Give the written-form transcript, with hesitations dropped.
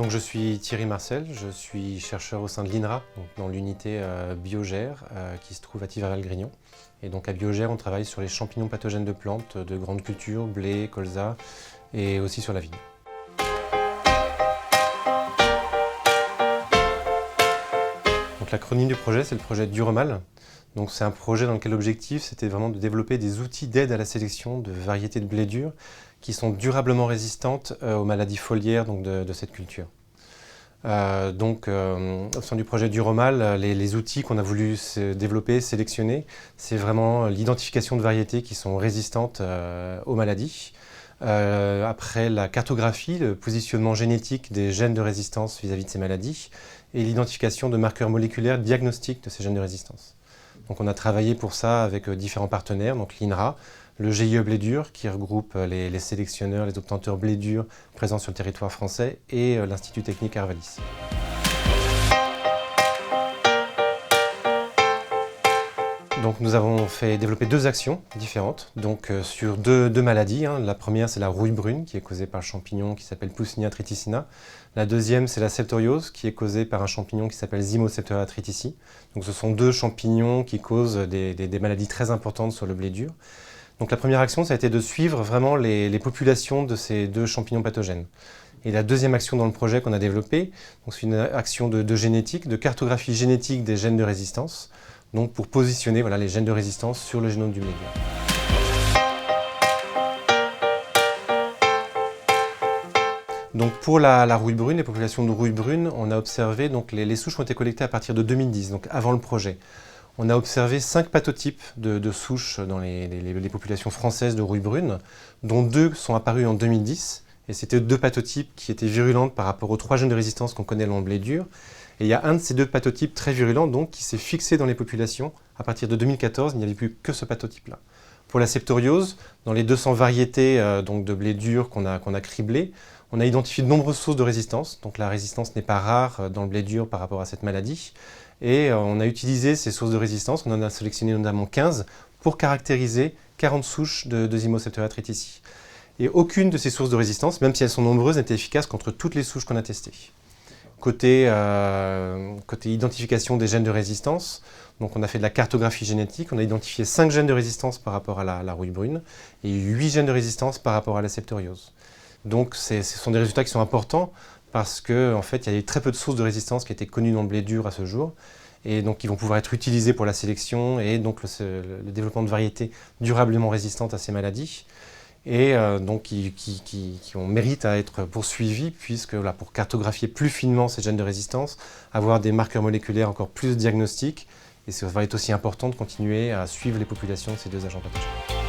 Donc, je suis Thierry Marcel, je suis chercheur au sein de l'INRA, dans l'unité Biogère qui se trouve à Thiverval-Grignon. Et donc à Biogère, on travaille sur les champignons pathogènes de plantes, de grandes cultures, blé, colza et aussi sur la vigne. Donc l'acronyme du projet, c'est le projet Duremal. Donc c'est un projet dans lequel l'objectif, c'était vraiment de développer des outils d'aide à la sélection de variétés de blé dur qui sont durablement résistantes aux maladies foliaires de cette culture. Au sein du projet Duremal, les outils qu'on a voulu développer, sélectionner, c'est vraiment l'identification de variétés qui sont résistantes aux maladies. Après la cartographie, le positionnement génétique des gènes de résistance vis-à-vis de ces maladies et l'identification de marqueurs moléculaires diagnostiques de ces gènes de résistance. Donc on a travaillé pour ça avec différents partenaires, donc l'INRA, le GIE Blé Dur qui regroupe les sélectionneurs, les obtenteurs blé dur présents sur le territoire français et l'Institut technique Arvalis. Donc nous avons fait développer deux actions différentes sur deux maladies. La première, c'est la rouille brune qui est causée par un champignon qui s'appelle Poussinia triticina. La deuxième, c'est la septoriose qui est causée par un champignon qui s'appelle Zymoseptera tritici. Donc ce sont deux champignons qui causent des maladies très importantes sur le blé dur. Donc la première action, ça a été de suivre vraiment les populations de ces deux champignons pathogènes. Et la deuxième action dans le projet qu'on a développé, c'est une action de génétique, de cartographie génétique des gènes de résistance, donc pour positionner les gènes de résistance sur le génome du blé dur. Donc pour la rouille brune, les populations de rouille brune, on a observé, les souches ont été collectées à partir de 2010, donc avant le projet. On a observé 5 pathotypes de souches dans les populations françaises de rouille brune, dont 2 sont apparus en 2010. Et c'était 2 pathotypes qui étaient virulentes par rapport aux 3 gènes de résistance qu'on connaît dans le blé dur. Et il y a un de ces 2 pathotypes très virulents qui s'est fixé dans les populations. À partir de 2014, il n'y avait plus que ce pathotype-là. Pour la septoriose, dans les 200 variétés de blé dur qu'on a criblées, on a identifié de nombreuses sources de résistance. Donc la résistance n'est pas rare dans le blé dur par rapport à cette maladie. Et on a utilisé ces sources de résistance, on en a sélectionné notamment 15 pour caractériser 40 souches de Zymoseptera tritici. Et aucune de ces sources de résistance, même si elles sont nombreuses, n'était efficace contre toutes les souches qu'on a testées. Côté identification des gènes de résistance, donc on a fait de la cartographie génétique, on a identifié 5 gènes de résistance par rapport à la rouille brune et 8 gènes de résistance par rapport à la septoriose. Donc ce sont des résultats qui sont importants parce qu'en fait, il y a très peu de sources de résistance qui étaient connues dans le blé dur à ce jour et donc qui vont pouvoir être utilisées pour la sélection et donc le développement de variétés durablement résistantes à ces maladies et qui ont mérite à être poursuivies puisque pour cartographier plus finement ces gènes de résistance, avoir des marqueurs moléculaires encore plus diagnostiques et ça va être aussi important de continuer à suivre les populations de ces 2 agents pathogènes.